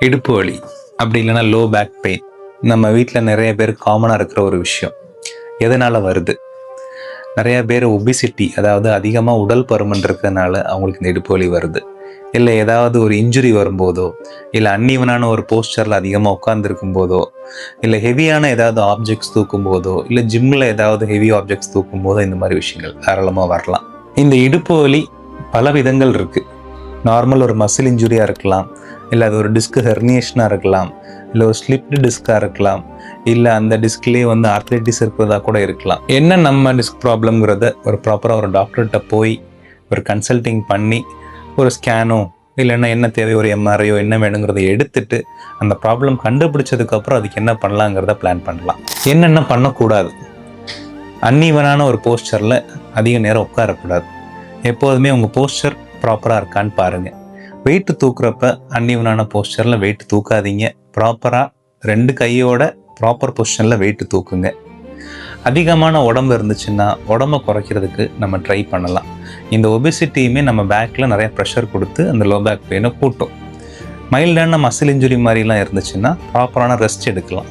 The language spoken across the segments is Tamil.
இடுப்பு வலி அப்படி இல்லைன்னா லோ பேக் பெயின் நம்ம வீட்டில் நிறைய பேர் காமனாக இருக்கிற ஒரு விஷயம். எதனால் வருது? நிறைய பேர் ஒபிசிட்டி, அதாவது அதிகமாக உடல் பருமன் இருக்கிறதுனால அவங்களுக்கு இந்த இடுப்பு வலி வருது. இல்லை ஏதாவது ஒரு இன்ஜுரி வரும்போதோ, இல்லை அன்ஈவனான ஒரு போஸ்டரில் அதிகமாக உட்காந்துருக்கும் போதோ, இல்லை ஹெவியான ஏதாவது ஆப்ஜெக்ட்ஸ் தூக்கும் போதோ, இல்லை ஜிம்மில் ஏதாவது ஹெவி ஆப்ஜெக்ட்ஸ் தூக்கும் போதோ இந்த மாதிரி விஷயங்கள் தாராளமாக வரலாம். இந்த இடுப்பு வலி பல விதங்கள் இருக்குது. நார்மல் ஒரு மசில் இன்ஜுரியாக இருக்கலாம், இல்லை அது ஒரு டிஸ்க் ஹெர்னியேஷனாக இருக்கலாம், இல்லை ஒரு ஸ்லிப்டு டிஸ்காக இருக்கலாம், இல்லை அந்த டிஸ்க்லேயே ஆர்த்ரைட்டிஸ் இருக்கிறதா கூட இருக்கலாம். என்ன நம்ம டிஸ்க் ப்ராப்ளம்ங்கிறத ஒரு ப்ராப்பராக ஒரு டாக்டர்கிட்ட போய் ஒரு கன்சல்டிங் பண்ணி ஒரு ஸ்கேனோ இல்லைன்னா என்ன தேவை ஒரு எம்ஆர்ஐயோ என்ன வேணுங்கிறத எடுத்துட்டு அந்த ப்ராப்ளம் கண்டுபிடிச்சதுக்கப்புறம் அதுக்கு என்ன பண்ணலாங்கிறத பிளான் பண்ணலாம். என்னென்ன பண்ணக்கூடாது? அன்ஈவனான ஒரு போஸ்டரில் அதிக நேரம் உட்காரக்கூடாது. எப்போதுமே உங்கள் போஸ்டர் ப்ராப்பராக இருக்கான்னு பாருங்கள். வெயிட்டு தூக்குறப்ப அன்ஈவனான போஸ்டரில் வெயிட் தூக்காதீங்க. ப்ராப்பராக 2 கையோட ப்ராப்பர் பொசிஷனில் வெயிட்டு தூக்குங்க. அதிகமான உடம்பு இருந்துச்சுன்னா உடம்பை குறைக்கிறதுக்கு நம்ம ட்ரை பண்ணலாம். இந்த ஒபிசிட்டியுமே நம்ம பேக்கில் நிறைய ப்ரெஷர் கொடுத்து அந்த லோ பேக் பெயினை கூட்டும். மைல்டான மசில் இன்ஜுரி மாதிரிலாம் இருந்துச்சுன்னா ப்ராப்பரான ரெஸ்ட் எடுக்கலாம்.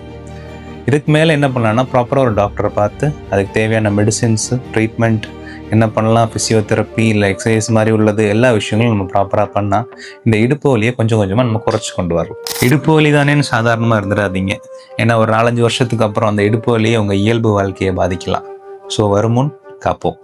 இதுக்கு மேலே என்ன பண்ணலான்னா ப்ராப்பராக ஒரு டாக்டரை பார்த்து அதுக்கு தேவையான மெடிசின்ஸு, ட்ரீட்மெண்ட் என்ன பண்ணலாம், ஃபிசியோதெரப்பி இல்லை எக்ஸசைஸ் மாதிரி உள்ளது எல்லா விஷயங்களும் நம்ம ப்ராப்பராக பண்ணால் இந்த இடுப்பு வலியை கொஞ்சம் கொஞ்சமாக நம்ம குறைச்சி கொண்டு வரோம். இடுப்பு வலி தானேன்னு சாதாரணமாக இருந்துடாதீங்க. ஏன்னா ஒரு 4-5 வருஷத்துக்கு அப்புறம் அந்த இடுப்பு வலியை உங்கள் இயல்பு வாழ்க்கையை பாதிக்கலாம். ஸோ வருமுன் காப்போம்.